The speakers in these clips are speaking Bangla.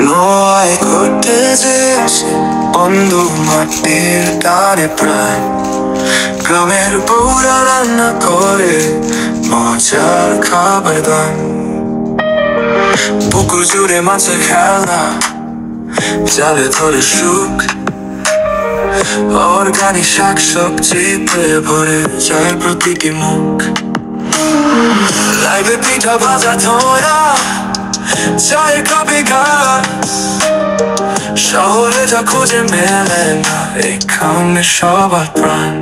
নয় করতেছে বন্ধু মাটির টানে প্রায় গ্রামের বউরা রান্না করে মজার খাবার দান। পুকুর জুড়ে মাছের খেলা, জালে ধরে সুখ, অর্গানিক শাক সবজি পেয়ে ভরে যায় প্রতিটি মুখ। লাইভে পিঠা ভাজা ধরা, চায়ের কাপে গান, শহরে যা খুঁজে মেলে না এখানে সবার প্রাণ।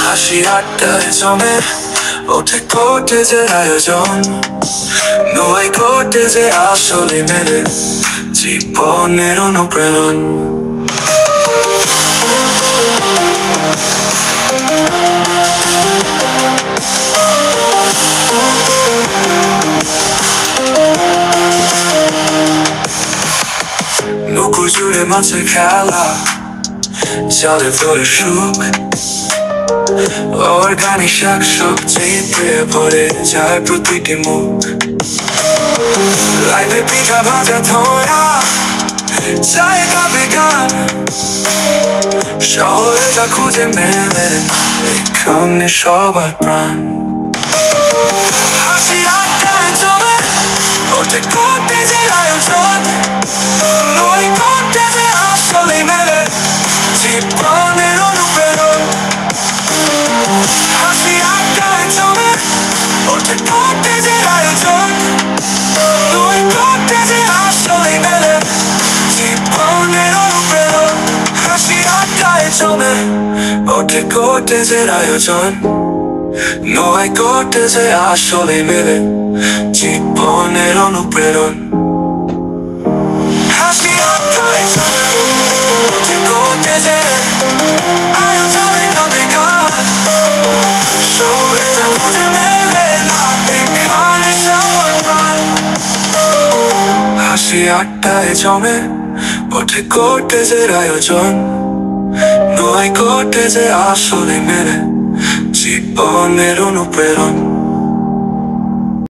হাসি আড্ডায় জমে ওঠে কটেজের আয়োজন, নয় কটেজে আসলে মেলে জীবনের অনুপ্রেরণ। পুকুর জুড়ে মাছের খেলা, জালে ধরে সুখ, অর্গানিক শাক সবজি পেয়ে ভরে যায় প্রতিটি মুখ। লাইভে পিঠা ভাজা ধরা, চায়ের কাপে গান, শহরে যা খুঁজে মেলে এখানে সবার প্রাণ। হাসি আড্ডায় জমে ওঠে কটেজের আয়োজন, নয় কটেজে আসলে মেলে জীবনের অনুপ্রেরণ। হাসি আড্ডায় জমে ওঠে কটেজের আয়োজন, নয় কটেজে আসলে মেলে জীবনের অনুপ্রেরণ। হাসি আড্ডায় জমে ওঠে কটেজের আয়োজন, নয় কটেজে আসলে মেলে জীবনের অনুপ্রেরণ। হাসি আড্ডায় জমে ওঠে কটেজের আয়োজন, নয় গান, শহরে যা খুঁজে মেলে না এখানে সবার প্রাণ। হাসি আড্ডায় জমে ওঠে কটেজের আয়োজন, নয় কটেজে আসলে মেলে জীবনের অনুপ্রেরণ।